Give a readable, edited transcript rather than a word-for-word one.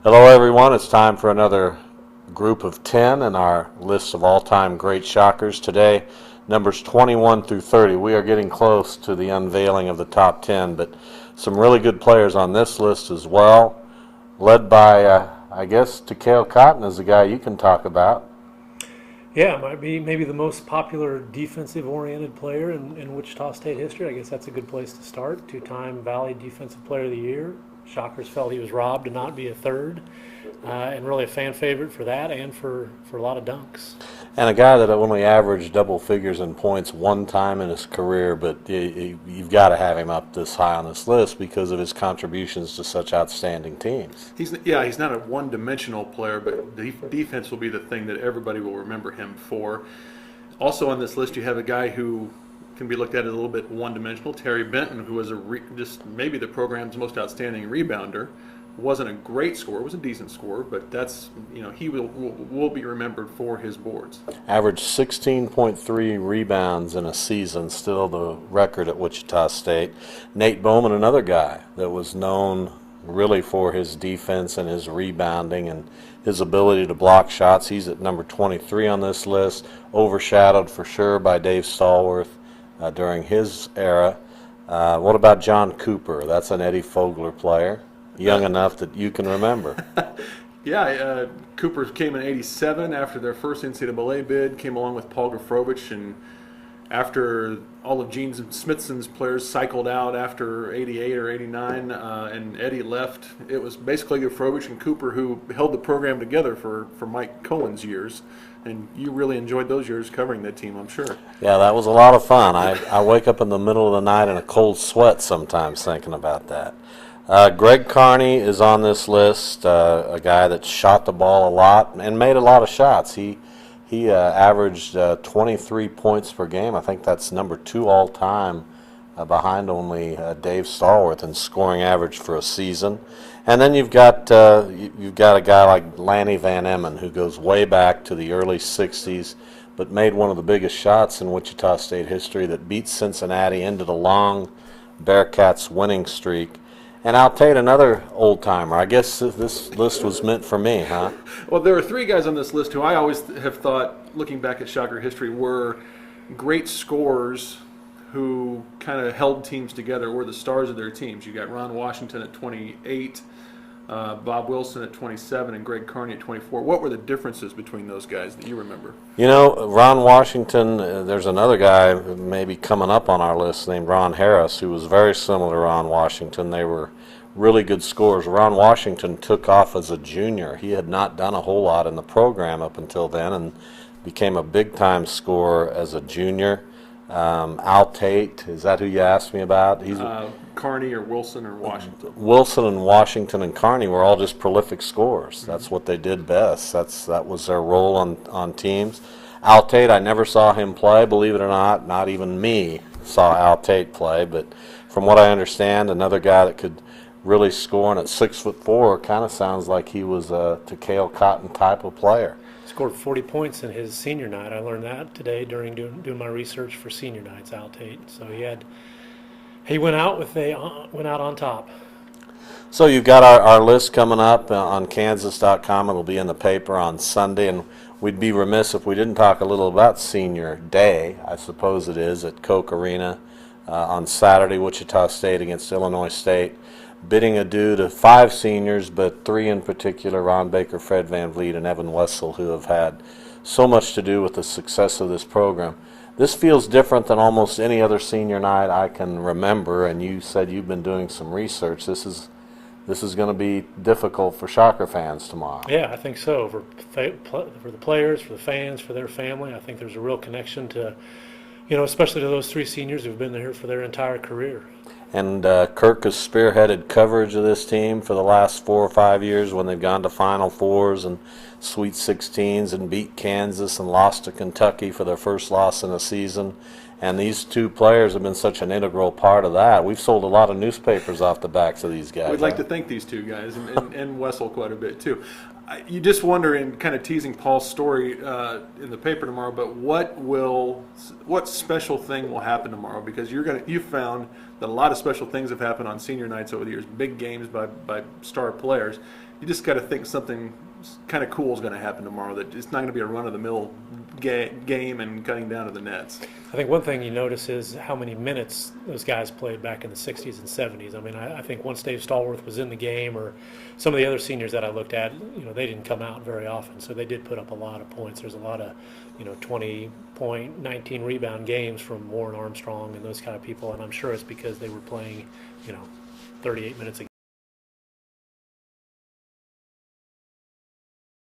Hello, everyone. It's time for another group of 10 in our list of all-time great shockers. Today, numbers 21 through 30. We are getting close to the unveiling of the top 10, but some really good players on this list as well, led by, I guess, Tekele Cotton is the guy you can talk about. Yeah, it might be maybe the most popular defensive-oriented player in Wichita State history. I guess that's a good place to start. Two-time Valley Defensive Player of the Year. Shockers felt he was robbed to not be a third, and really a fan favorite for that and for a lot of dunks. And a guy that only averaged double figures in points one time in his career, but you've got to have him up this high on this list because of his contributions to such outstanding teams. He's not a one-dimensional player, but defense will be the thing that everybody will remember him for. Also on this list, you have a guy who can be looked at as a little bit one-dimensional, Terry Benton, who was just maybe the program's most outstanding rebounder. Wasn't a great scorer, was a decent scorer, but that's, he will be remembered for his boards. Averaged 16.3 rebounds in a season, still the record at Wichita State. Nate Bowman, another guy that was known really for his defense and his rebounding and his ability to block shots. He's at number 23 on this list, overshadowed for sure by Dave Stallworth during his era. What about John Cooper? That's an Eddie Fogler player. Young enough that you can remember. Yeah, Cooper came in '87 after their first NCAA bid, came along with Paul Gafrovich, and after all of Gene Smithson's players cycled out after '88 or '89 and Eddie left, it was basically Gafrovich and Cooper who held the program together for Mike Cohen's years. And you really enjoyed those years covering that team, I'm sure. Yeah, that was a lot of fun. I wake up in the middle of the night in a cold sweat sometimes thinking about that. Greg Carney is on this list, a guy that shot the ball a lot and made a lot of shots. He averaged 23 points per game. I think that's number 2 all time, behind only Dave Stallworth in scoring average for a season. And then you've got a guy like Lanny Van Eman, who goes way back to the early '60s, but made one of the biggest shots in Wichita State history that beat Cincinnati into the long Bearcats winning streak. And Tate, another old-timer. I guess this list was meant for me, huh? Well, there are 3 guys on this list who I always have thought, looking back at Shocker history, were great scorers who kind of held teams together, were the stars of their teams. You got Ron Washington at 28, Bob Wilson at 27, and Greg Carney at 24. What were the differences between those guys that you remember? Ron Washington, there's another guy maybe coming up on our list named Ron Harris, who was very similar to Ron Washington. They were really good scorers. Ron Washington took off as a junior. He had not done a whole lot in the program up until then and became a big-time scorer as a junior. Tate, is that who you asked me about? He's Carney or Wilson or Washington. Wilson and Washington and Carney were all just prolific scorers. That's what they did best. That was their role on teams. Tate, I never saw him play, believe it or not even me saw Tate play, but from what I understand, another guy that could really score, and at 6'4", kind of sounds like he was a Tekele Cotton type of player. Scored 40 points in his senior night. I learned that today during doing my research for senior nights, Tate. So he went out on top. So you've got our list coming up on Kansas.com. It'll be in the paper on Sunday, and we'd be remiss if we didn't talk a little about Senior Day. I suppose it is at Koch Arena on Saturday. Wichita State against Illinois State. Bidding adieu to 5 seniors, but 3 in particular, Ron Baker, Fred Van Vliet, and Evan Wessel, who have had so much to do with the success of this program. This feels different than almost any other senior night I can remember, and you said you've been doing some research. This is going to be difficult for Shocker fans tomorrow. Yeah, I think so. For the players, for the fans, for their family, I think there's a real connection to, especially to those 3 seniors who've been there for their entire career. And Kirk has spearheaded coverage of this team for the last 4 or 5 years when they've gone to Final Fours and Sweet 16s and beat Kansas and lost to Kentucky for their first loss in a season. And these 2 players have been such an integral part of that. We've sold a lot of newspapers off the backs of these guys. We'd like to thank these 2 guys and Wessel quite a bit too. You just wonder, in kind of teasing Paul's story in the paper tomorrow, but what special thing will happen tomorrow? Because you found that a lot of special things have happened on senior nights over the years, big games by star players. you just got to think something kind of cool is going to happen tomorrow. That it's not going to be a run-of-the-mill game and cutting down to the nets. I think one thing you notice is how many minutes those guys played back in the 60s and 70s. I mean, I think once Dave Stallworth was in the game, or some of the other seniors that I looked at, they didn't come out very often, so they did put up a lot of points. There's a lot of, 20-point, 19-rebound games from Warren Armstrong and those kind of people, and I'm sure it's because they were playing, 38 minutes a